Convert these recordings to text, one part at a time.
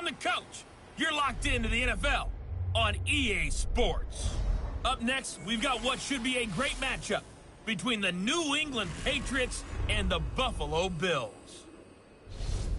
I'm the coach. You're locked into the NFL on EA Sports. Up next, we've got what should be a great matchup between the New England Patriots and the Buffalo Bills.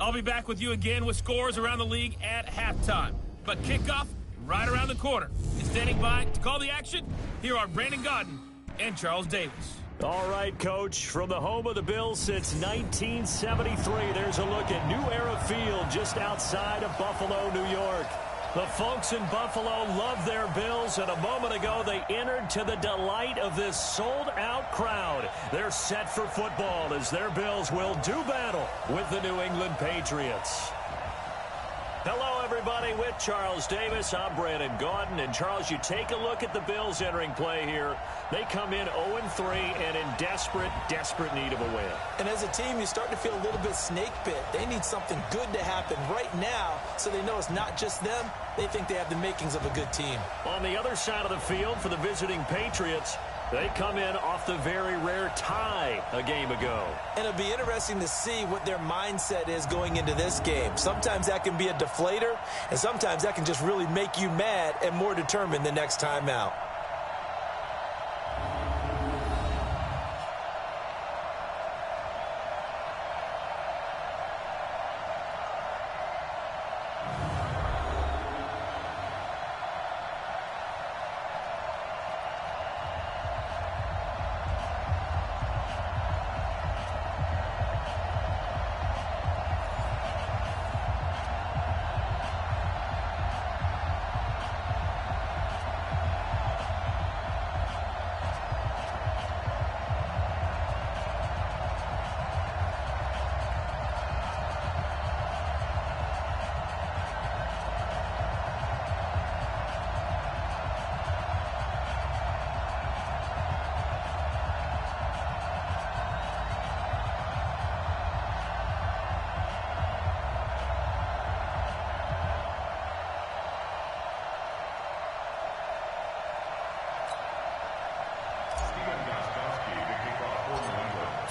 I'll be back with you again with scores around the league at halftime. But kickoff right around the corner. And standing by to call the action, here are Brandon Gaudin and Charles Davis. All right, Coach, from the home of the Bills since 1973, there's a look at New Era Field just outside of Buffalo, New York. The folks in Buffalo love their Bills, and a moment ago they entered to the delight of this sold-out crowd. They're set for football as their Bills will do battle with the New England Patriots. Hello, everybody. With Charles Davis, I'm Brandon Gaudin. And, Charles, you take a look at the Bills entering play here. They come in 0-3 and in desperate, desperate need of a win. And as a team, you start to feel a little bit snake bit. They need something good to happen right now so they know it's not just them. They think they have the makings of a good team. On the other side of the field for the visiting Patriots, they come in off the very rare tie a game ago. And it'll be interesting to see what their mindset is going into this game. Sometimes that can be a deflator, and sometimes that can just really make you mad and more determined the next time out.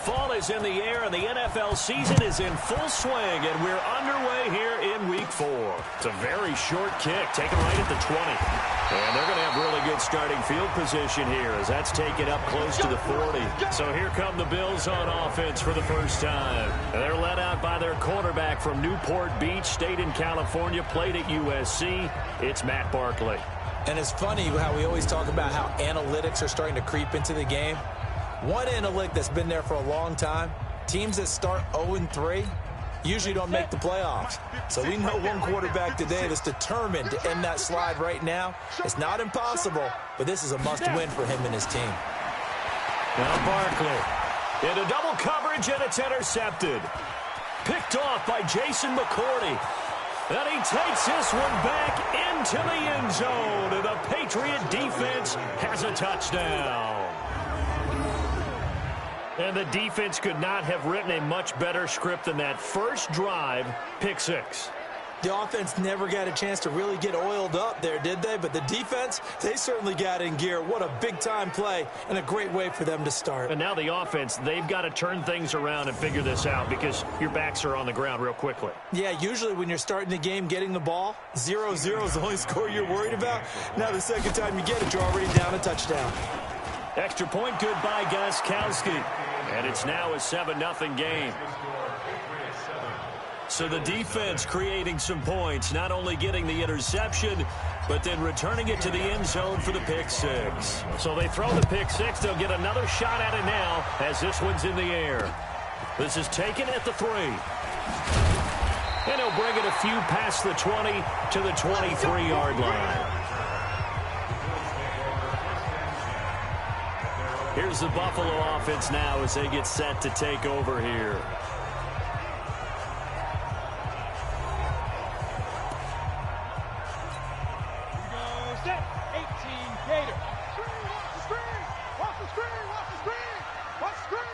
Fall is in the air, and the NFL season is in full swing, and we're underway here in Week 4. It's a very short kick, taken right at the 20. And they're going to have really good starting field position here as that's taken up close to the 40. So here come the Bills on offense for the first time. And they're led out by their quarterback from Newport Beach, State in California, played at USC. It's Matt Barkley. And it's funny how we always talk about how analytics are starting to creep into the game. One analytic that's been there for a long time, teams that start 0-3 usually don't make the playoffs. So we know one quarterback today that's determined to end that slide right now. It's not impossible, but this is a must-win for him and his team. Now Barkley into double coverage, and it's intercepted. Picked off by Jason McCourty. And he takes this one back into the end zone, and the Patriot defense has a touchdown. And the defense could not have written a much better script than that first drive, pick six. The offense never got a chance to really get oiled up there, did they? But the defense, they certainly got in gear. What a big-time play and a great way for them to start. And now the offense, they've got to turn things around and figure this out because your backs are on the ground real quickly. Yeah, usually when you're starting the game getting the ball, 0-0 is the only score you're worried about. Now the second time you get it, you're already down a touchdown. Extra point good by Gostkowski. And it's now a 7-0 game. So the defense creating some points, not only getting the interception, but then returning it to the end zone for the pick six. So they throw the pick six. They'll get another shot at it now as this one's in the air. This is taken at the 3. And he'll bring it a few past the 20 to the 23-yard line. Here's the Buffalo offense now as they get set to take over here. Set, 18, Gator. Watch the screen, watch the screen, watch the screen, watch the screen.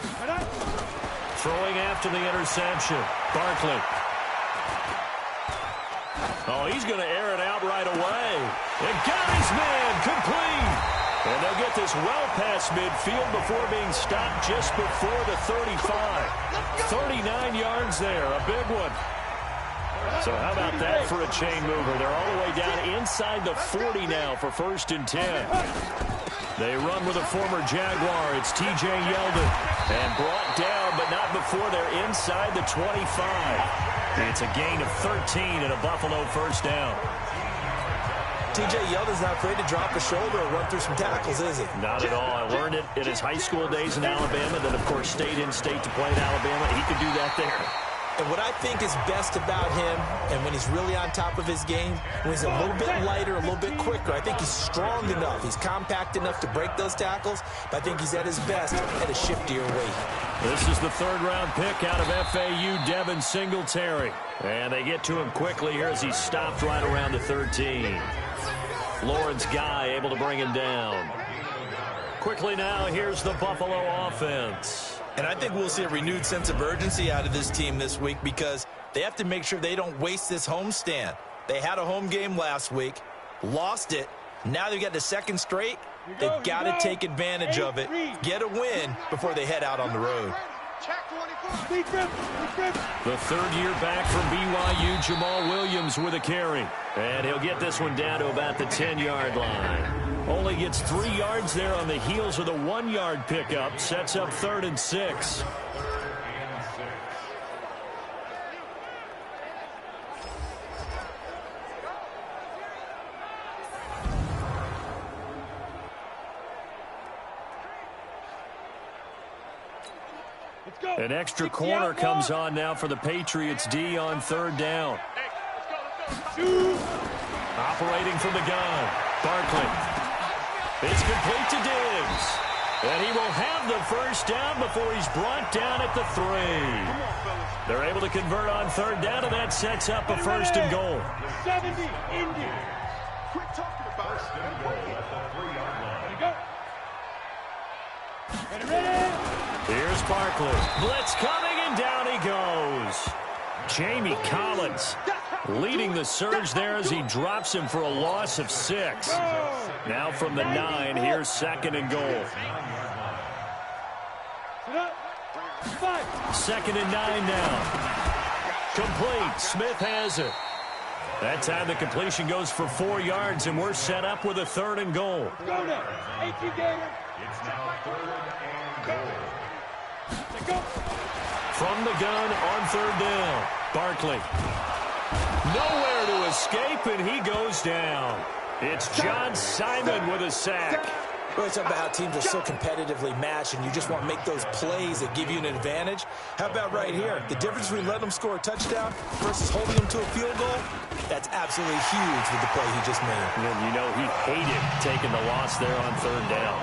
Throwing after the interception, Barkley. Oh, he's going to air it out right away. And got his man complete. And they'll get this well past midfield before being stopped just before the 35. 39 yards there, a big one. So how about that for a chain mover? They're all the way down inside the 40 now for 1st and 10. They run with a former Jaguar. It's T.J. Yeldon. And brought down, but not before they're inside the 25. It's a gain of 13 and a Buffalo 1st down. T.J. Yeldon's not afraid to drop a shoulder or run through some tackles, is he? Not at all. I learned it in his high school days in Alabama, then, of course, stayed in state to play in Alabama. He could do that there. And what I think is best about him, and when he's really on top of his game, when he's a little bit lighter, a little bit quicker, I think he's strong enough. He's compact enough to break those tackles, but I think he's at his best at a shiftier weight. This is the 3rd-round pick out of FAU, Devin Singletary. And they get to him quickly here as he stopped right around the 13. Lawrence Guy able to bring him down. Quickly now, here's the Buffalo offense. And I think we'll see a renewed sense of urgency out of this team this week because they have to make sure they don't waste this homestand. They had a home game last week, lost it. Now they've got the 2nd straight. They've got to take advantage of it, get a win before they head out on the road. The 3rd year back from BYU, Jamal Williams with a carry. And he'll get this one down to about the 10-yard line. Only gets 3 yards there on the heels of the 1-yard pickup. Sets up 3rd and 6. An extra corner comes on now for the Patriots D on 3rd down. Operating from the gun, Barkley. It's complete to Diggs. And he will have the 1st down before he's brought down at the 3. They're able to convert on 3rd down, and that sets up a 1st and goal. 70 Indians. Quit talking about it. Ready? Here's Barkley. Blitz coming, and down he goes. Jamie Collins leading the surge there as he drops him for a loss of 6. Now from the 9, here's 2nd and goal. 2nd and 9 now. Complete. Smith has it. That time the completion goes for 4 yards, and we're set up with a 3rd and goal. From the gun on 3rd down. Barkley. Nowhere to escape, and he goes down. It's John Simon with a sack. Well, it's about how teams are so competitively matched, and you just want to make those plays that give you an advantage. How about right here? The difference between letting them score a touchdown versus holding them to a field goal, that's absolutely huge with the play he just made. And you know he hated taking the loss there on 3rd down.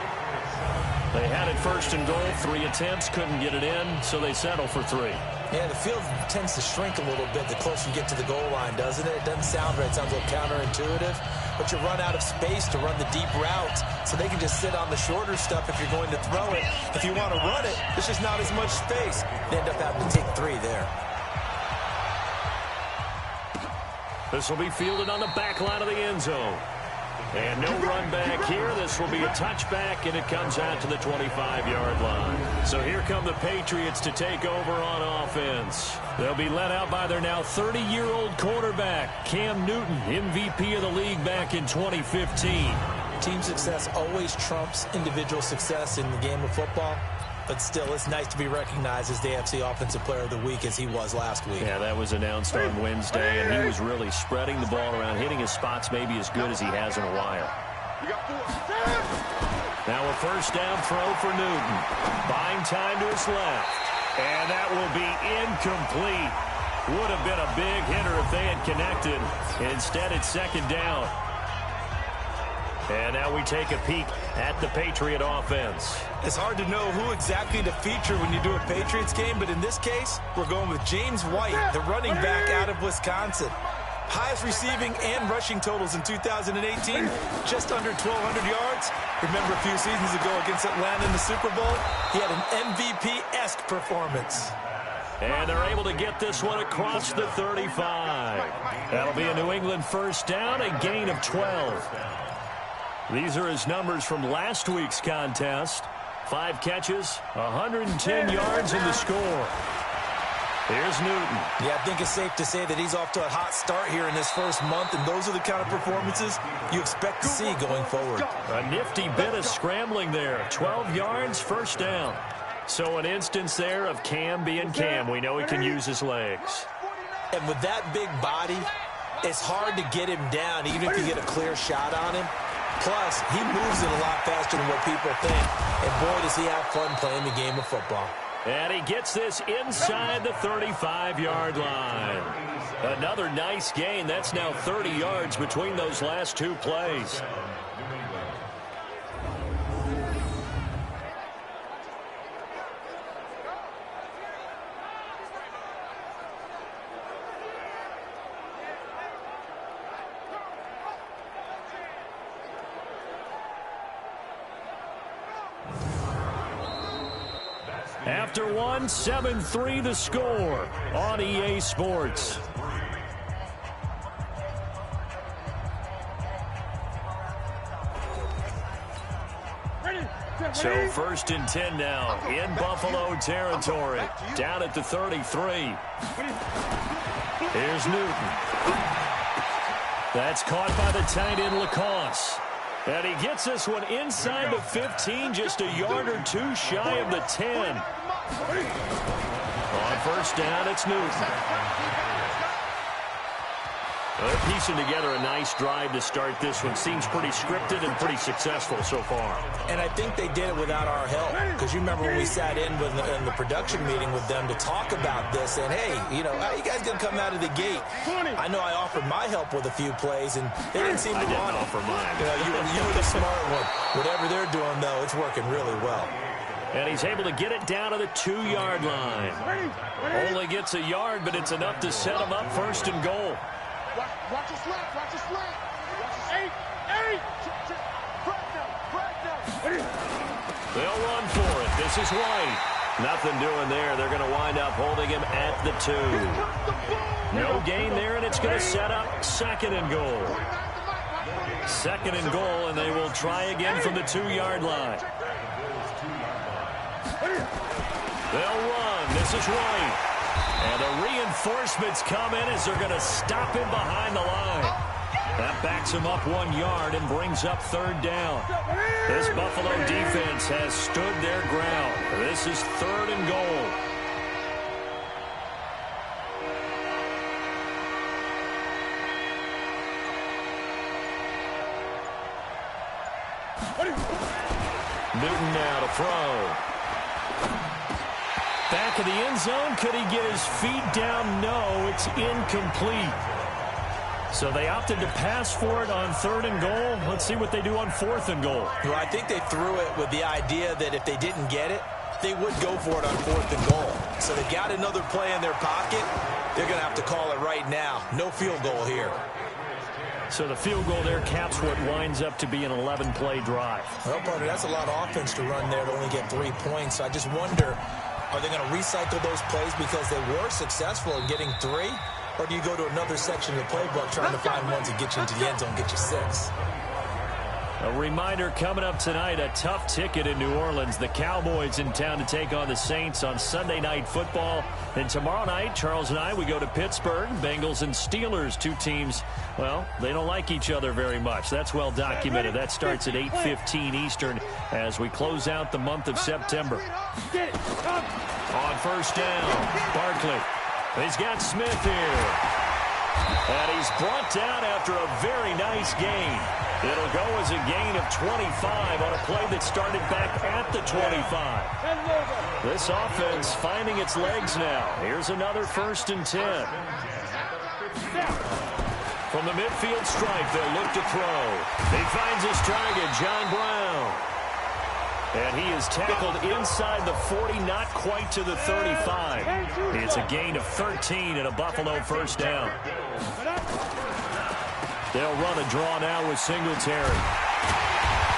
They had it 1st and goal, 3 attempts, couldn't get it in, so they settle for 3. Yeah, the field tends to shrink a little bit the closer you get to the goal line, doesn't it? It doesn't sound right. It sounds a little counterintuitive. But you run out of space to run the deep routes, so they can just sit on the shorter stuff if you're going to throw it. If you want to run it, there's just not as much space. They end up having to take 3 there. This will be fielded on the back line of the end zone. And no run back here. This will be a touchback, and it comes out to the 25-yard line. So here come the Patriots to take over on offense. They'll be led out by their now 30-year-old quarterback, Cam Newton, MVP of the league back in 2015. Team success always trumps individual success in the game of football. But still, it's nice to be recognized as the AFC Offensive Player of the Week as he was last week. Yeah, that was announced on Wednesday, and he was really spreading the ball around, hitting his spots maybe as good as he has in a while. Now a 1st down throw for Newton. Buying time to his left. And that will be incomplete. Would have been a big hitter if they had connected. Instead, it's 2nd down. And now we take a peek at the Patriot offense. It's hard to know who exactly to feature when you do a Patriots game, but in this case, we're going with James White, the running back out of Wisconsin. Highest receiving and rushing totals in 2018, just under 1,200 yards. Remember a few seasons ago against Atlanta in the Super Bowl? He had an MVP-esque performance. And they're able to get this one across the 35. That'll be a New England 1st down, a gain of 12. These are his numbers from last week's contest. 5 catches, 110 yards in the score. Here's Newton. Yeah, I think it's safe to say that he's off to a hot start here in this first month, and those are the kind of performances you expect to see going forward. A nifty bit of scrambling there. 12 yards, first down. So an instance there of Cam being Cam. We know he can use his legs. And with that big body, it's hard to get him down, even if you get a clear shot on him. Plus, he moves it a lot faster than what people think. And boy, does he have fun playing the game of football. And he gets this inside the 35-yard line. Another nice gain. That's now 30 yards between those last two plays. After one, 7-3 the score on EA Sports. So first and 10 now in Buffalo territory. Down at the 33. Here's Newton. That's caught by the tight end Lacoste. And he gets this one inside the 15, just a yard or two shy of the 10. On first down, it's Newton. They're piecing together a nice drive to start this one. Seems pretty scripted and pretty successful so far. And I think they did it without our help. Because you remember when we sat in the production meeting with them to talk about this. And, hey, how you guys going to come out of the gate? I know I offered my help with a few plays, and they didn't seem to want it. Offer mine. You were the smart one. Whatever they're doing, though, it's working really well. And he's able to get it down to the 2-yard line. Only gets a yard, but it's enough to set him up first and goal. Watch your slant, watch your slant. Eight. They'll run for it. This is White. Nothing doing there. They're going to wind up holding him at the 2. No gain there, and it's going to set up second and goal. Second and goal, and they will try again from the 2-yard line. They'll run. This is White. And the reinforcements come in as they're going to stop him behind the line. That backs him up 1 yard and brings up third down. This Buffalo defense has stood their ground. This is third and goal. Newton now to throw. Back of the end zone. Could he get his feet down? No, it's incomplete. So they opted to pass for it on third and goal. Let's see what they do on fourth and goal. Well, I think they threw it with the idea that if they didn't get it, they would go for it on fourth and goal. So they've got another play in their pocket. They're going to have to call it right now. No field goal here. So the field goal there caps what winds up to be an 11-play drive. Well, partner, that's a lot of offense to run there to only get 3 points. So I just wonder, are they going to recycle those plays because they were successful in getting 3? Or do you go to another section of the playbook trying to find ones that get you into the end zone, get you 6? A reminder coming up tonight, a tough ticket in New Orleans. The Cowboys in town to take on the Saints on Sunday Night Football. And tomorrow night, Charles and I, we go to Pittsburgh. Bengals and Steelers, 2 teams, well, they don't like each other very much. That's well documented. That starts at 8:15 Eastern as we close out the month of September. On first down, Barkley. He's got Smith here. And he's brought down after a very nice gain. It'll go as a gain of 25 on a play that started back at the 25. This offense finding its legs now. Here's another first and 10. From the midfield stripe, they'll look to throw. He finds his target, John Brown. And he is tackled inside the 40, not quite to the 35. It's a gain of 13 and a Buffalo first down. They'll run a draw now with Singletary.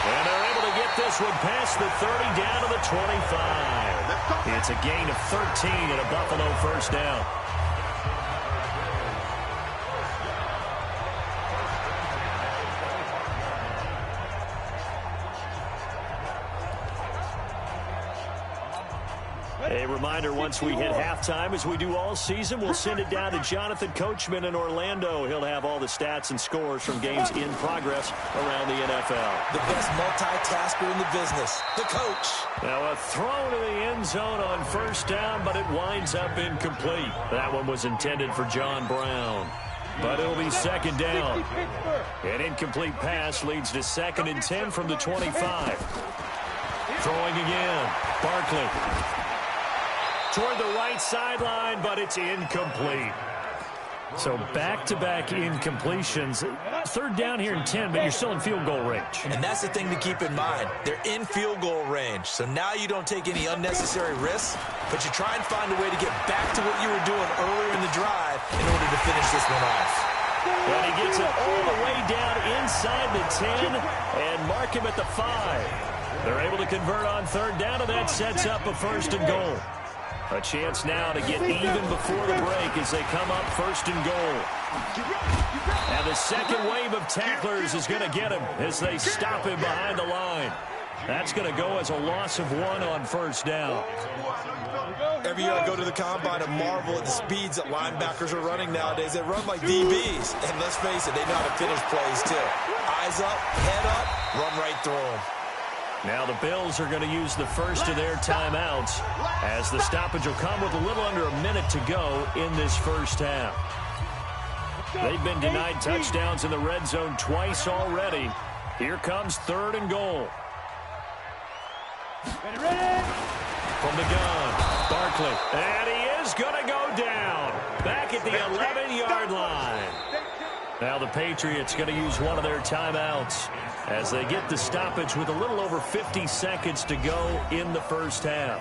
And they're able to get this one past the 30 down to the 25. It's a gain of 13 and a Buffalo first down. A A reminder, once we hit halftime, as we do all season, we'll send it down to Jonathan Coachman in Orlando. He'll have all the stats and scores from games in progress around the NFL. The best multitasker in the business, the coach. Now a throw to the end zone on first down, but it winds up incomplete. That one was intended for John Brown. But it'll be second down. An incomplete pass leads to 2nd and 10 from the 25. Throwing again. Barkley. Toward the right sideline, but it's incomplete. So back-to-back incompletions. 3rd down here in 10, but you're still in field goal range. And that's the thing to keep in mind. They're in field goal range. So now you don't take any unnecessary risks, but you try and find a way to get back to what you were doing earlier in the drive in order to finish this one off. But he gets it all the way down inside the 10 and mark him at the 5. They're able to convert on 3rd down, and that sets up a 1st and goal. A chance now to get even before the break as they come up 1st and goal. And the second wave of tacklers is going to get him as they stop him behind the line. That's going to go as a loss of 1 on 1st down. Every year I go to the combine and marvel at the speeds that linebackers are running nowadays. They run like DBs. And let's face it, they know how to finish plays too. Eyes up, head up, run right through them. Now the Bills are going to use the first of their timeouts as the stoppage will come with a little under a minute to go in this first half. They've been denied touchdowns in the red zone twice already. Here comes 3rd and goal. From the gun, Barkley. And he is going to go down. Back at the 11-yard line. Now the Patriots going to use one of their timeouts as they get the stoppage with a little over 50 seconds to go in the first half.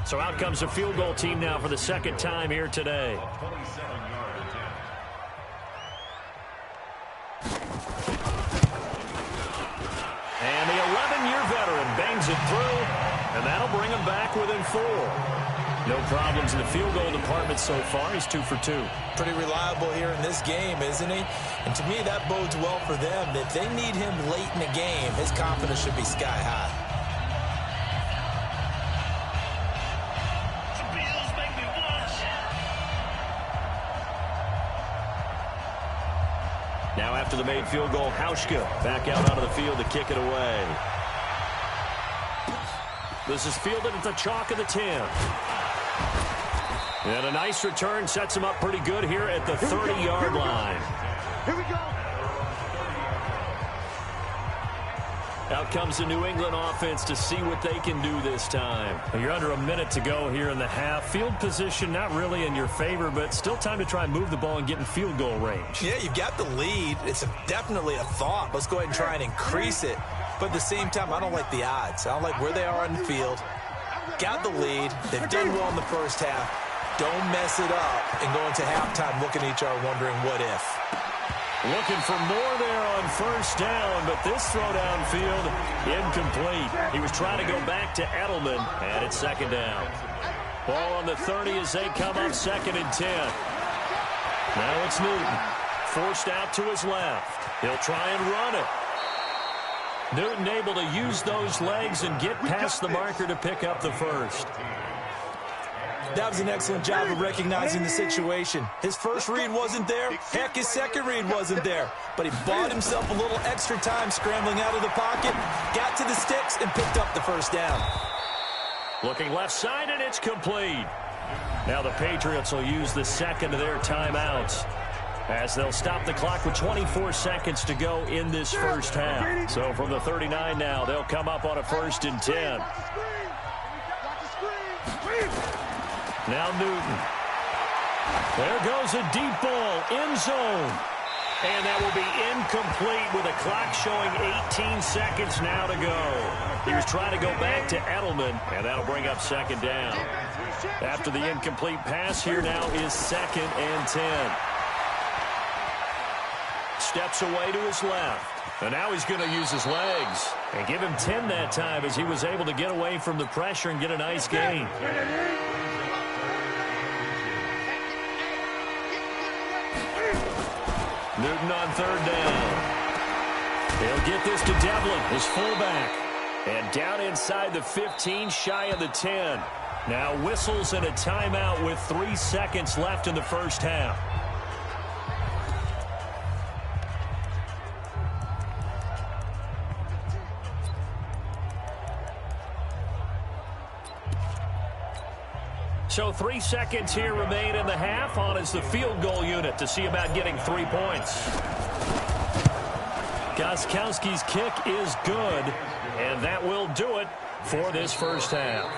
So out comes the field goal team now for the 2nd time here today. And the 11-year veteran bangs it through, and that'll bring him back within 4. No problems in the field goal department so far. He's 2 for 2. Pretty reliable here in this game, isn't he? And to me, that bodes well for them. If they need him late in the game, his confidence should be sky high. Now after the made field goal, Hauschka back out onto the field to kick it away. This is fielded at the chalk of the 10. And a nice return sets him up pretty good here at the 30-yard line. Here we go. Out comes the New England offense to see what they can do this time. You're under a minute to go here in the half. Field position not really in your favor, but still time to try and move the ball and get in field goal range. Yeah, you've got the lead. It's definitely a thought. Let's go ahead and try and increase it. But at the same time, I don't like the odds. I don't like where they are on the field. Got the lead. They've done well in the first half. Don't mess it up and go into halftime looking at each other wondering what if. Looking for more there on first down, but this throw downfield incomplete. He was trying to go back to Edelman, and it's 2nd down. Ball on the 30 as they come up 2nd and 10. Now it's Newton. Forced out to his left. He'll try and run it. Newton able to use those legs and get past the marker to pick up the first. That was an excellent job of recognizing the situation. His first read wasn't there. Heck, his second read wasn't there. But he bought himself a little extra time scrambling out of the pocket, got to the sticks, and picked up the first down. Looking left side, and it's complete. Now the Patriots will use the 2nd of their timeouts as they'll stop the clock with 24 seconds to go in this first half. So from the 39 now, they'll come up on a 1st and 10. Now Newton. There goes a deep ball, end zone. And that will be incomplete with a clock showing 18 seconds now to go. He was trying to go back to Edelman, and that'll bring up 2nd down. After the incomplete pass, here now is 2nd and 10. Steps away to his left. And now he's going to use his legs. And give him 10 that time as he was able to get away from the pressure and get a nice gain. Newton on 3rd down. He'll get this to Devlin, his fullback. And down inside the 15, shy of the 10. Now whistles and a timeout with 3 seconds left in the first half. So 3 seconds here remain in the half. On is the field goal unit to see about getting 3 points. Gostkowski's kick is good, and that will do it for this first half.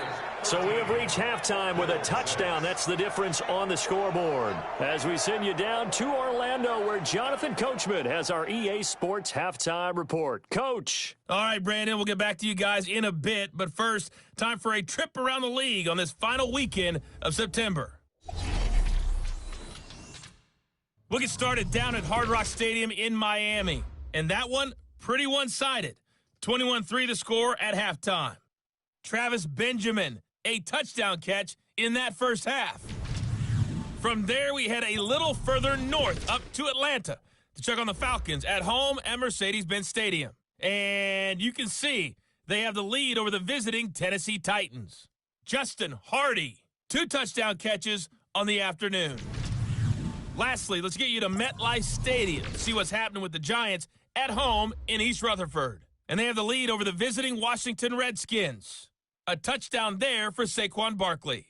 So we have reached halftime with a touchdown. That's the difference on the scoreboard. As we send you down to Orlando, where Jonathan Coachman has our EA Sports Halftime Report. Coach. All right, Brandon, we'll get back to you guys in a bit. But first, time for a trip around the league on this final weekend of September. We'll get started down at Hard Rock Stadium in Miami. And that one, pretty one-sided. 21-3 the score at halftime. Travis Benjamin, a touchdown catch in that first half. From there, we head a little further north up to Atlanta to check on the Falcons at home at Mercedes-Benz Stadium. And you can see they have the lead over the visiting Tennessee Titans. Justin Hardy, 2 touchdown catches on the afternoon. Lastly, let's get you to MetLife Stadium to see what's happening with the Giants at home in East Rutherford. And they have the lead over the visiting Washington Redskins. A touchdown there for Saquon Barkley.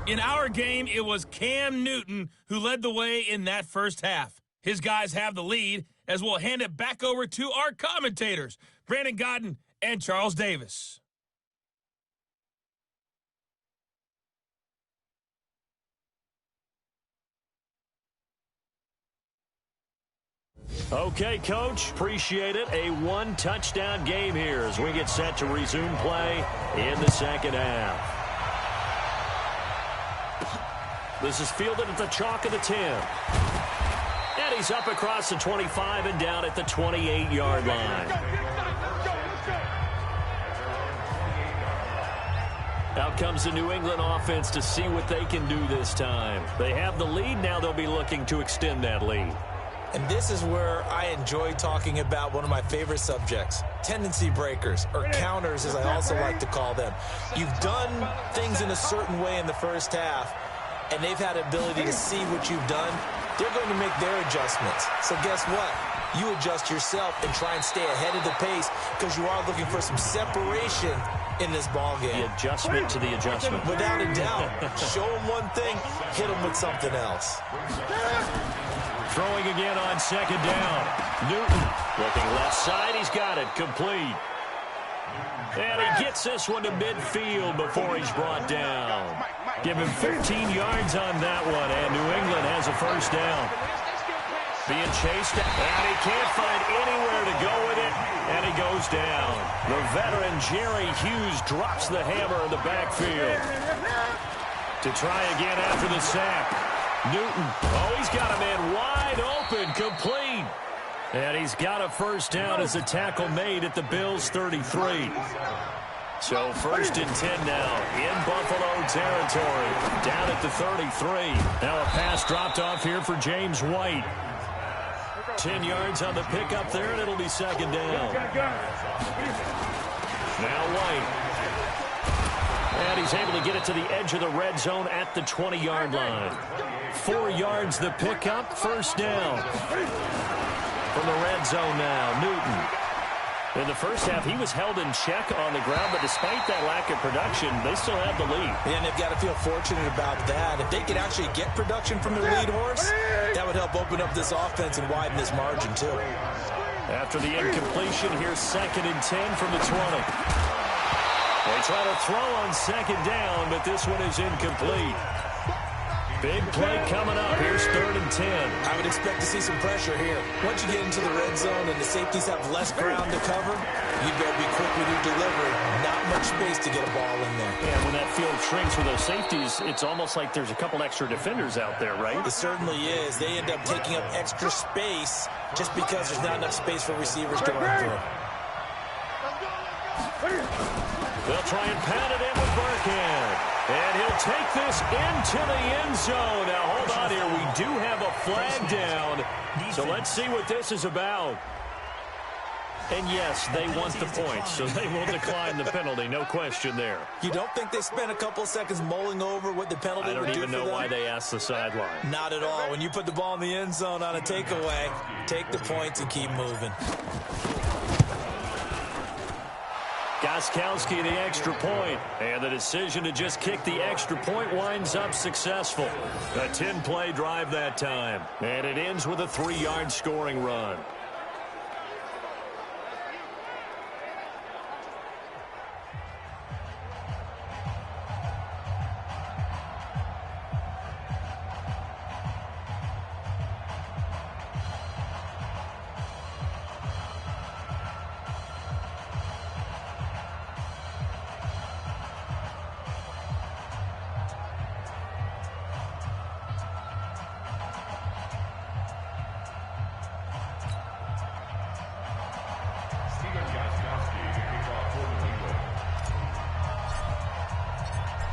In our game, it was Cam Newton who led the way in that first half. His guys have the lead as we'll hand it back over to our commentators, Brandon Godden and Charles Davis. Okay, Coach, appreciate it. A 1-touchdown game here as we get set to resume play in the second half. This is fielded at the chalk of the 10. And he's up across the 25 and down at the 28-yard line. Out comes the New England offense to see what they can do this time. They have the lead. Now they'll be looking to extend that lead. And this is where I enjoy talking about one of my favorite subjects, tendency breakers, or counters as I also like to call them. You've done things in a certain way in the first half, and they've had the ability to see what you've done. They're going to make their adjustments. So guess what? You adjust yourself and try and stay ahead of the pace because you are looking for some separation in this ball game. The adjustment to the adjustment. Without a doubt. Show them one thing, hit them with something else. Throwing again on second down. Newton looking left side. He's got it. Complete. And he gets this one to midfield before he's brought down. Give him 15 yards on that one, and New England has a first down. Being chased, and he can't find anywhere to go with it, and he goes down. The veteran Jerry Hughes drops the hammer in the backfield. To try again after the sack. Newton, oh, he's got a man wide open, complete. And he's got a first down as the tackle made at the Bills' 33. So first and 10 now in Buffalo territory, down at the 33. Now a pass dropped off here for James White. 10 yards on the pickup there, and it'll be second down. Now White. And he's able to get it to the edge of the red zone at the 20-yard line. 4 yards the pickup, first down. From the red zone now, Newton. In the first half, he was held in check on the ground, but despite that lack of production, they still have the lead. And they've got to feel fortunate about that. If they could actually get production from their lead horse, that would help open up this offense and widen this margin, too. After the incompletion, here's second and 10 from the 20. They try to throw on second down, but this one is incomplete. Big play coming up. Here's third and 10. I would expect to see some pressure here. Once you get into the red zone and the safeties have less ground to cover, you better be quick with your delivery. Not much space to get a ball in there. Yeah, when that field shrinks for those safeties, it's almost like there's a couple extra defenders out there, right? It certainly is. They end up taking up extra space just because there's not enough space for receivers to run through. They'll try and pound it in with Burkhead. And he'll take this into the end zone. Now, hold on here. We do have a flag down. So let's see what this is about. And yes, they want the points, so they will decline the penalty. No question there. You don't think they spent a couple of seconds mulling over what the penalty would do for them? I don't even know why they asked the sideline. Not at all. When you put the ball in the end zone on a takeaway, take the points and keep moving. Gostkowski, the extra point, and the decision to just kick the extra point winds up successful. A 10-play drive that time, and it ends with a 3-yard scoring run.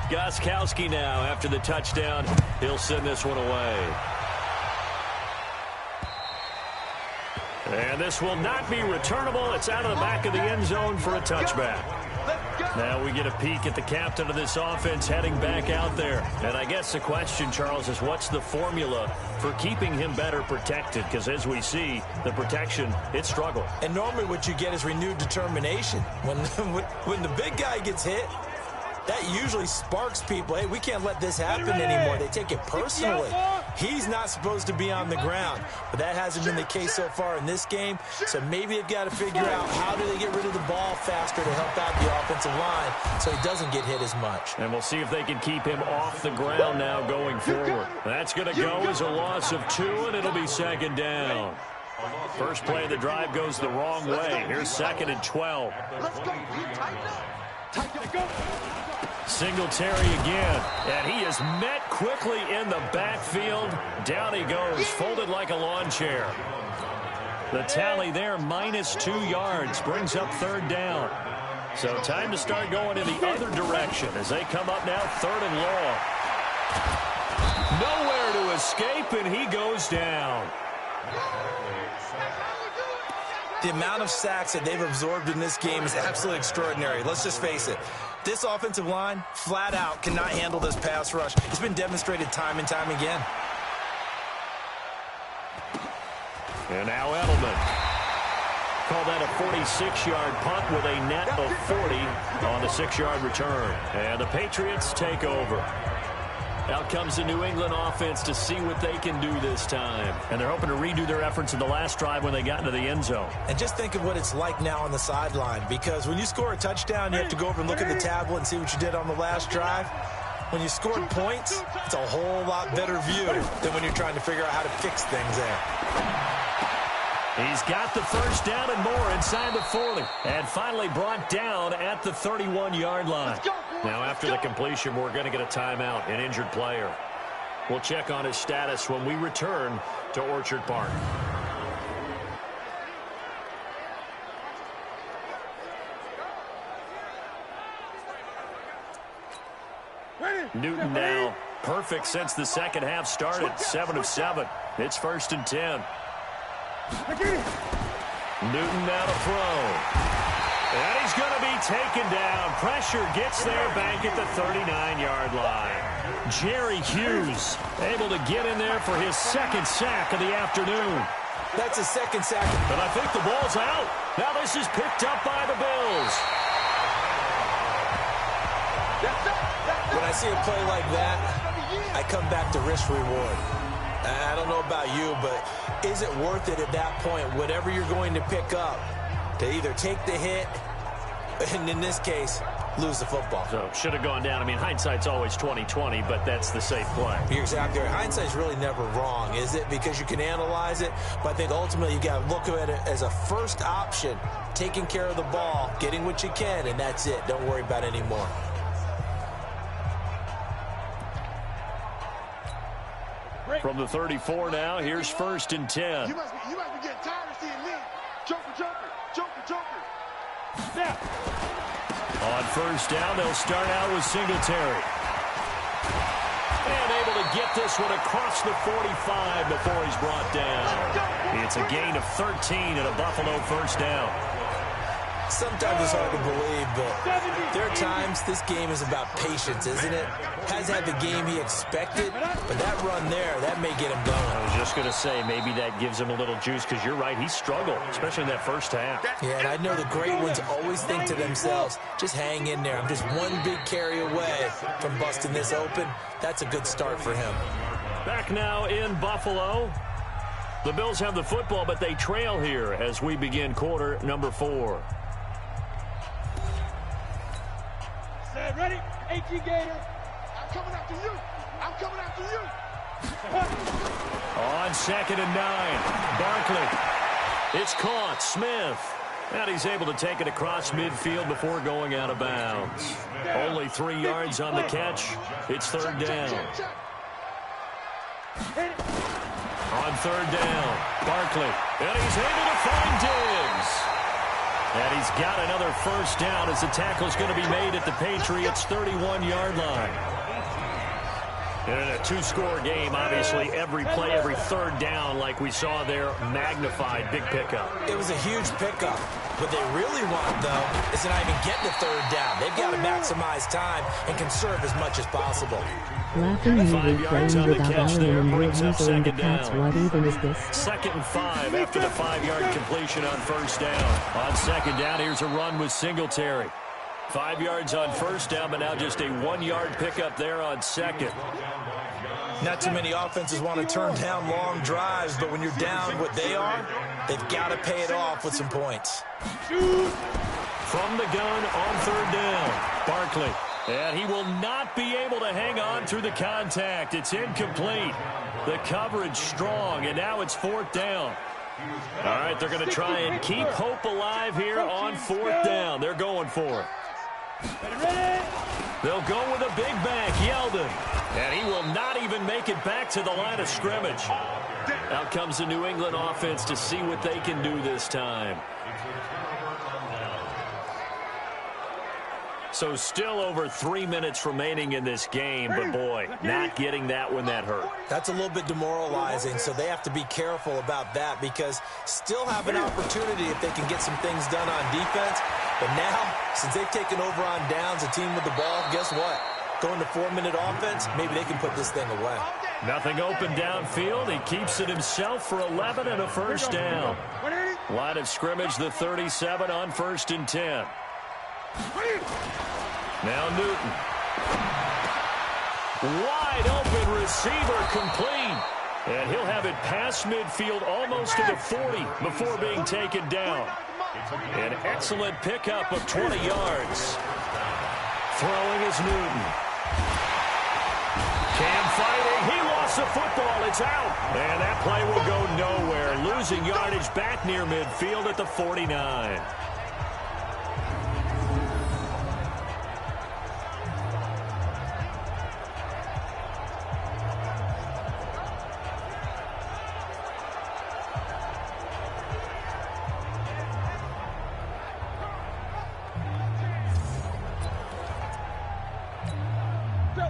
Gostkowski now after the touchdown. He'll send this one away. And this will not be returnable. It's out of the back of the end zone for a touchback. Now we get a peek at the captain of this offense heading back out there. And I guess the question, Charles, is what's the formula for keeping him better protected? Because as we see, the protection, it struggled. And normally what you get is renewed determination. When the big guy gets hit, that usually sparks people. Hey, we can't let this happen anymore. They take it personally. He's not supposed to be on the ground, but that hasn't been the case so far in this game. So maybe they've got to figure out how do they get rid of the ball faster to help out the offensive line so he doesn't get hit as much. And we'll see if they can keep him off the ground now going forward. That's going to go as a loss of 2, and it'll be 2nd down. First play of the drive goes the wrong way. Here's 2nd and 12. Let's go. Tighten it. Go. Singletary again, and he is met quickly in the backfield. Down he goes, folded like a lawn chair. The tally there, -2 yards, brings up 3rd down. So time to start going in the other direction as they come up now 3rd and long. Nowhere to escape, and he goes down. The amount of sacks that they've absorbed in this game is absolutely extraordinary. Let's just face it. This offensive line, flat out, cannot handle this pass rush. It's been demonstrated time and time again. And now Edelman. Call that a 46-yard punt with a net of 40 on the 6-yard return. And the Patriots take over. Out comes the New England offense to see what they can do this time. And they're hoping to redo their efforts in the last drive when they got into the end zone. And just think of what it's like now on the sideline, because when you score a touchdown, you have to go over and look at the tablet and see what you did on the last drive. When you scored points, it's a whole lot better view than when you're trying to figure out how to fix things there. He's got the first down and more inside the 40. And finally brought down at the 31-yard line. Now after the completion, we're going to get a timeout, an injured player. We'll check on his status when we return to Orchard Park. Newton now perfect since the second half started. 7 of 7. It's 1st and 10. Newton now to throw. And he's going to be taken down. Pressure gets there back at the 39-yard line. Jerry Hughes able to get in there for his 2nd sack of the afternoon. That's his 2nd sack. And I think the ball's out. Now this is picked up by the Bills. When I see a play like that, I come back to risk reward. I don't know about you, but is it worth it at that point, whatever you're going to pick up, to either take the hit, and in this case, lose the football? So should have gone down. I mean, hindsight's always 20/20, but that's the safe play. You're exactly right. Hindsight's really never wrong, is it? Because you can analyze it, but I think ultimately you got to look at it as a first option, taking care of the ball, getting what you can, and that's it. Don't worry about it anymore. From the 34 now, here's 1st and 10. You must be getting tired of seeing me. Joker. Snap. On 1st down, they'll start out with Singletary. And able to get this one across the 45 before he's brought down. It's a gain of 13 and a Buffalo 1st down. Sometimes it's hard to believe, but there are times this game is about patience, isn't it? Hasn't had the game he expected, but that run there, that may get him going. I was just going to say, maybe that gives him a little juice, because you're right, he struggled, especially in that first half. Yeah, and I know the great ones always think to themselves, just hang in there. I'm just one big carry away from busting this open. That's a good start for him. Back now in Buffalo. The Bills have the football, but they trail here as we begin quarter number 4. Set, ready? 18 Gator. I'm coming after you. I'm coming after you. On 2nd and 9. Barkley. It's caught. Smith. And he's able to take it across midfield before going out of bounds. Only 3 yards on the catch. It's 3rd down. On 3rd down, Barkley. And he's able to find Diggs. And he's got another first down as the tackle's going to be made at the Patriots' 31-yard line. And in a 2-score game, obviously, every play, every 3rd down, like we saw there, magnified. Big pickup. It was a huge pickup. What they really want, though, is to not even get the 3rd down. They've got to maximize time and conserve as much as possible. Laughing and 5 yards on the catch there brings up 2nd down. What even is this? 2nd and 5 after the 5-yard completion on 1st down. On 2nd down, here's a run with Singletary. 5 yards on 1st down, but now just a 1-yard pickup there on 2nd. Not too many offenses want to turn down long drives, but when you're down what they are, they've got to pay it off with some points. From the gun on 3rd down, Barkley. And he will not be able to hang on through the contact. It's incomplete. The coverage strong, and now it's 4th down. All right, they're going to try and keep hope alive here on 4th down. They're going for it. They'll go with a big back, Yeldon. And he will not even make it back to the line of scrimmage. Out comes the New England offense to see what they can do this time. So still over 3 minutes remaining in this game, but boy, not getting that one that hurt. That's a little bit demoralizing, so they have to be careful about that because still have an opportunity if they can get some things done on defense. But now, since they've taken over on downs, a team with the ball, guess what? Going to 4-minute offense, maybe they can put this thing away. Nothing open downfield. He keeps it himself for 11 and a first down. Line of scrimmage, the 37 on 1st and 10. Now Newton. Wide open receiver complete. And he'll have it past midfield almost to the 40 before being taken down. An excellent pickup of 20 yards. Throwing is Newton. Cam fighting. He lost the football. It's out. And that play will go nowhere. Losing yardage back near midfield at the 49.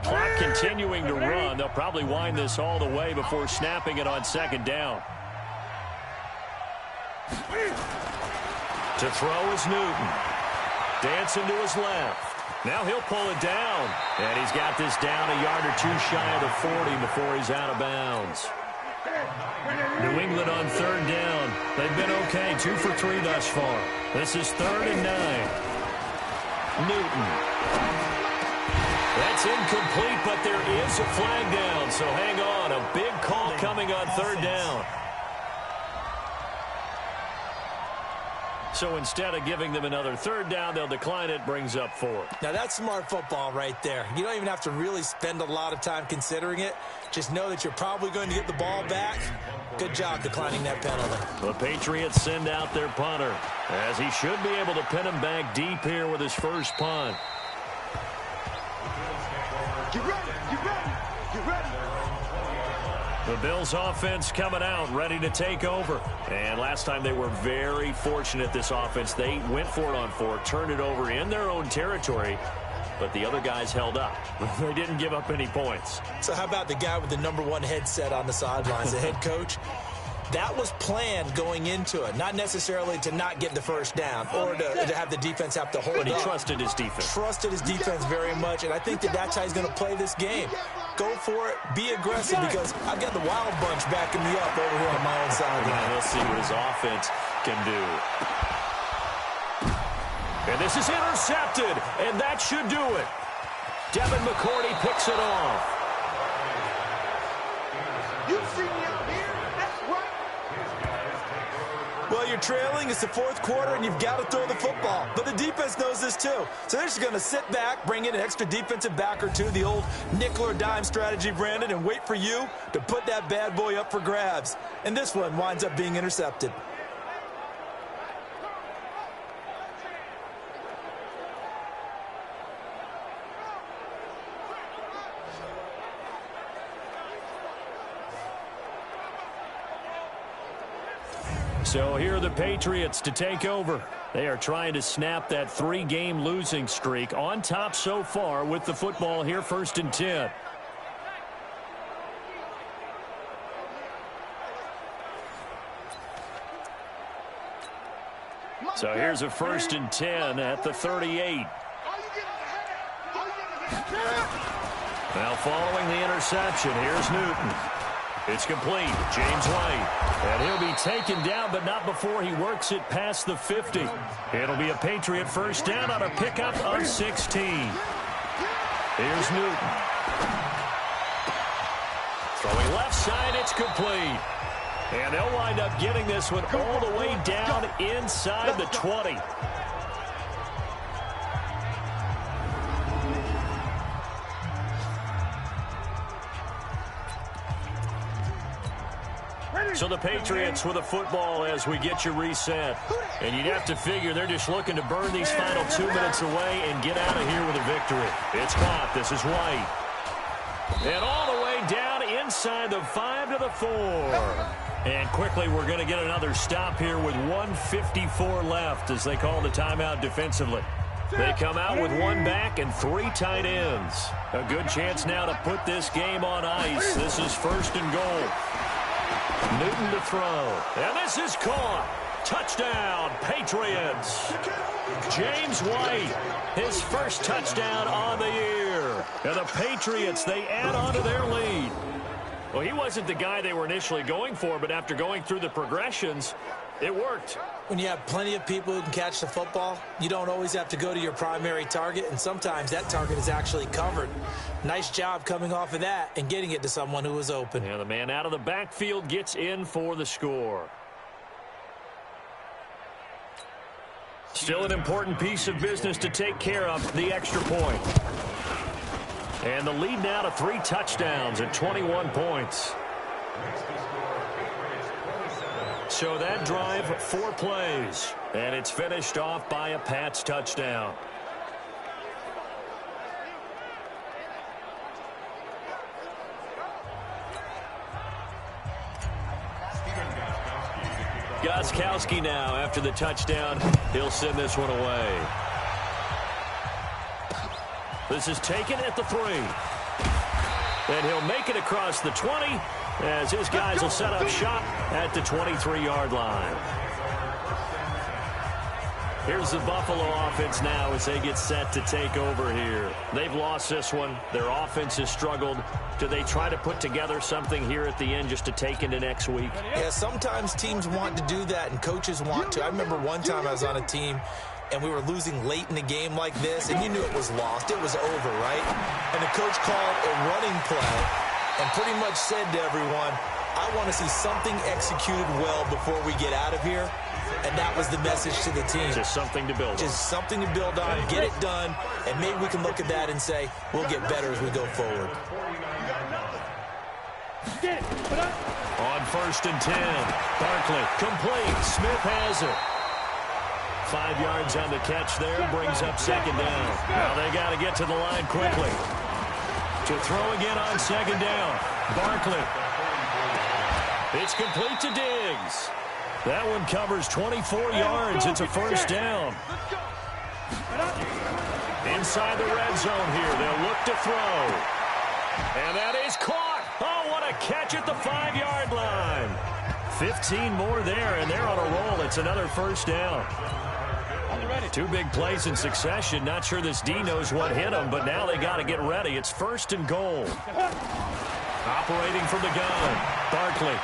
Clock continuing to run. They'll probably wind this all the way before snapping it on 2nd down. To throw is Newton. Dancing to his left. Now he'll pull it down. And he's got this down a yard or two shy of the 40 before he's out of bounds. New England on 3rd down. They've been okay, 2 for 3 thus far. This is 3rd and 9. Newton. That's incomplete, but there is a flag down, so hang on. A big call coming on 3rd down. So instead of giving them another 3rd down, they'll decline it, brings up 4. Now that's smart football right there. You don't even have to really spend a lot of time considering it. Just know that you're probably going to get the ball back. Good job declining that penalty. The Patriots send out their punter, as he should be able to pin him back deep here with his first punt. Get ready, get ready, get ready. The Bills offense coming out, ready to take over. And last time they were very fortunate, this offense. They went for it on 4, turned it over in their own territory, but the other guys held up. They didn't give up any points. So how about the guy with the #1 headset on the sidelines, the head coach? That was planned going into it, not necessarily to not get the first down or to have the defense have to hold But he up. trusted his defense. Trusted his defense very much, and I think that's how he's going to play this game. Go for it, be aggressive, because I've got the wild bunch backing me up over here on my own sideline. Let's see what his offense can do. And this is intercepted, and that should do it. Devin McCourty picks it off. You see me out here? That's right. Well, you're trailing. It's the fourth quarter, and you've got to throw the football. But the defense knows this, too. So they're just going to sit back, bring in an extra defensive back or two, the old nickel or dime strategy, Brandon, and wait for you to put that bad boy up for grabs. And this one winds up being intercepted. So here are the Patriots to take over. They are trying to snap that 3-game losing streak, on top so far with the football here, 1st and 10. So here's a 1st and 10 at the 38. Now following the interception, here's Newton. It's complete. James White. And he'll be taken down, but not before he works it past the 50. It'll be a Patriot first down on a pickup of 16. Here's Newton. Throwing left side, it's complete. And they'll wind up getting this one all the way down inside the 20. So the Patriots with a football as we get you reset. And you'd have to figure they're just looking to burn these final 2 minutes away and get out of here with a victory. It's caught. This is White. And all the way down inside the 5 to the 4. And quickly we're going to get another stop here with 1:54 left as they call the timeout defensively. They come out with one back and 3 tight ends. A good chance now to put this game on ice. This is 1st and goal. Newton to throw. And this is caught. Touchdown, Patriots. James White, his first touchdown on the year. And the Patriots, they add on to their lead. Well, he wasn't the guy they were initially going for, but after going through the progressions, it worked. When you have plenty of people who can catch the football, you don't always have to go to your primary target, and sometimes that target is actually covered. Nice job coming off of that and getting it to someone who was open. And the man out of the backfield gets in for the score. Still an important piece of business to take care of, the extra point. And the lead now to 3 touchdowns at 21 points. So that drive, 4 plays. And it's finished off by a Pats touchdown. Gostkowski now after the touchdown. He'll send this one away. This is taken at the 3. And he'll make it across the 20 as his guys will set up shop at the 23-yard line. Here's the Buffalo offense now as they get set to take over here. They've lost this one. Their offense has struggled. Do they try to put together something here at the end just to take into next week? Yeah, sometimes teams want to do that and coaches want to. I remember one time I was on a team and we were losing late in a game like this, and you knew it was lost. It was over, right? And the coach called a running play and pretty much said to everyone, I want to see something executed well before we get out of here. And that was the message to the team. Just something to build on. Just something to build on, get it done, and maybe we can look at that and say, we'll get better as we go forward. On 1st and 10, Barkley complete. Smith has it. 5 yards on the catch there, brings up 2nd down. Now they got to get to the line quickly. To throw again on 2nd down. Barkley. It's complete to Diggs. That one covers 24 yards. It's a 1st down. Inside the red zone here. They'll look to throw. And that is caught. Oh, what a catch at the 5-yard line. 15 more there, and they're on a roll. It's another first down. Two big plays in succession. Not sure this D knows what hit him, but now they got to get ready. It's first and goal. Operating from the gun, Barkley.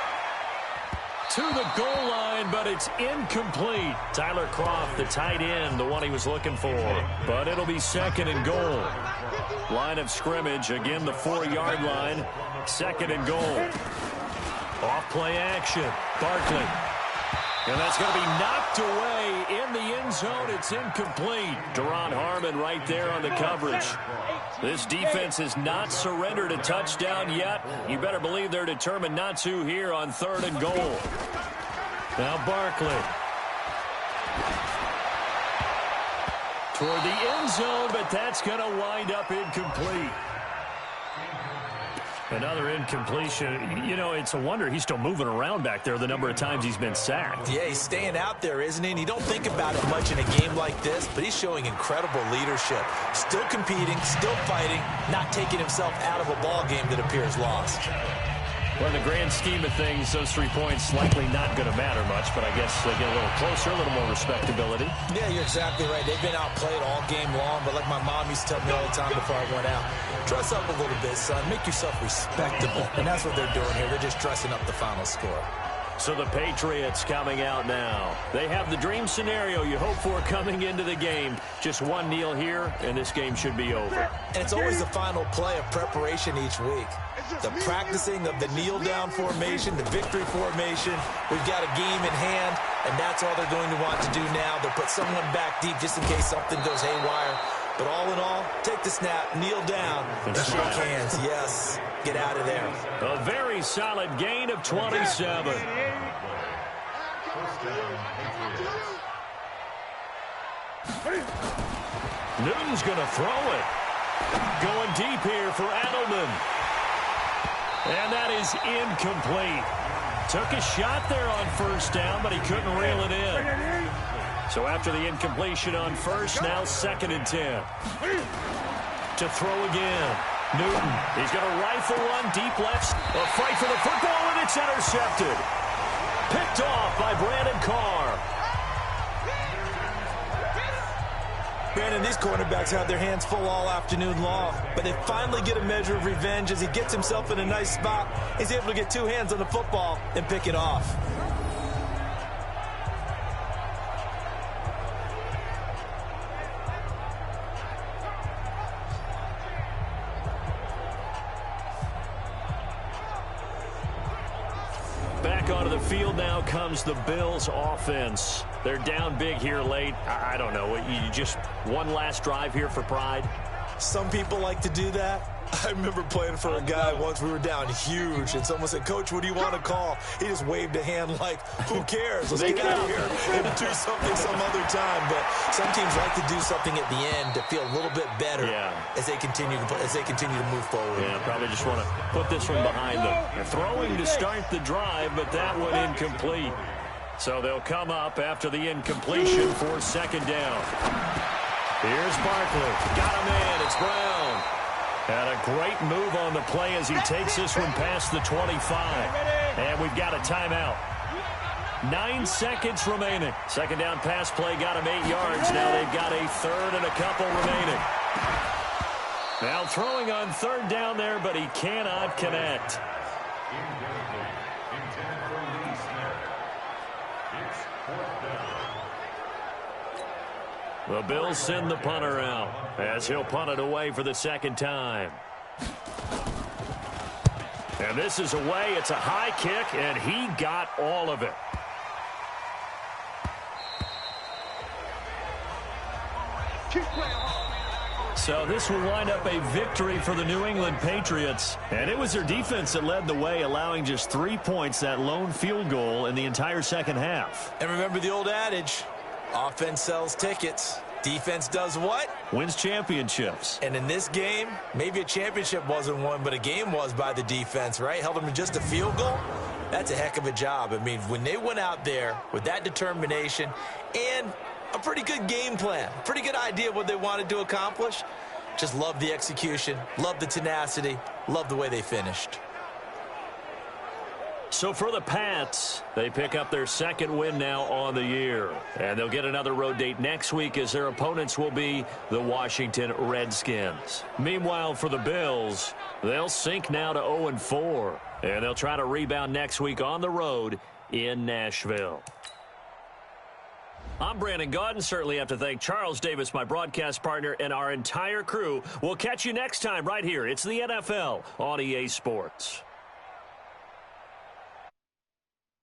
To the goal line, but it's incomplete. Tyler Kroft, the tight end, the one he was looking for. But it'll be second and goal. Line of scrimmage, again the 4-yard line. Second and goal. Off play action, Barkley. And that's going to be knocked away in the end zone. It's incomplete. Deron Harmon right there on the coverage. This defense has not surrendered a touchdown yet. You better believe they're determined not to here on third and goal. Now Barkley. Toward the end zone, but that's going to wind up incomplete. Another incompletion. You know, it's a wonder he's still moving around back there the number of times he's been sacked. Yeah, he's staying out there, isn't he? And you don't think about it much in a game like this, but he's showing incredible leadership. Still competing, still fighting, not taking himself out of a ball game that appears lost. Well, in the grand scheme of things, those 3 points likely not going to matter much, but I guess they get a little closer, a little more respectability. Yeah, you're exactly right. They've been outplayed all game long, but like my mom used to tell me all the time before I went out, dress up a little bit, son. Make yourself respectable. And that's what they're doing here. They're just dressing up the final score. So the Patriots coming out now. They have the dream scenario you hope for coming into the game. Just one kneel here, and this game should be over. And it's always the final play of preparation each week. The practicing of the kneel-down formation, the victory formation. We've got a game in hand, and that's all they're going to want to do now. They'll put someone back deep just in case something goes haywire. But all in all, take the snap, kneel down, and shake hands. Yes, get out of there. A very solid gain of 27. Newton's going to throw it. Going deep here for Edelman. And that is incomplete. Took a shot there on first down, but he couldn't reel it in. So after the incompletion on first, now second and 10. To throw again. Newton, he's going to rifle one deep left. A fight for the football, and it's intercepted. Picked off by Brandon Carr. Brandon, these cornerbacks have their hands full all afternoon long, but they finally get a measure of revenge as he gets himself in a nice spot. He's able to get two hands on the football and pick it off. Back onto the field now comes the Bills offense. They're down big here late. I don't know. You just one last drive here for pride? Some people like to do that. I remember playing for a guy once. We were down huge, and someone said, "Coach, what do you want to call?" He just waved a hand like, "Who cares? Let's get out of here and do something some other time." But some teams like to do something at the end to feel a little bit better as they continue to move forward. Yeah, probably just want to put this one behind them. They're throwing to start the drive, but that one incomplete. So they'll come up after the incompletion for second down. Here's Barkley. Got him in. It's Brown. And a great move on the play as he takes this one past the 25. And we've got a timeout. 9 seconds remaining. Second down pass play got him 8 yards. Now they've got a third and a couple remaining. Now throwing on third down there, but he cannot connect. The Bills send the punter out as he'll punt it away for the second time. And this is away. It's a high kick, and he got all of it. So this will wind up a victory for the New England Patriots. And it was their defense that led the way, allowing just 3 points, that lone field goal in the entire second half. And remember the old adage, offense sells tickets. Defense does what? Wins championships. And in this game, maybe a championship wasn't won, but a game was by the defense, right? Held them to just a field goal. That's a heck of a job. I mean, when they went out there with that determination and a pretty good game plan, pretty good idea of what they wanted to accomplish, just love the execution, love the tenacity, love the way they finished. So for the Pats, they pick up their second win now on the year. And they'll get another road date next week as their opponents will be the Washington Redskins. Meanwhile, for the Bills, they'll sink now to 0-4. And they'll try to rebound next week on the road in Nashville. I'm Brandon Gaudin. Certainly have to thank Charles Davis, my broadcast partner, and our entire crew. We'll catch you next time right here. It's the NFL on EA Sports.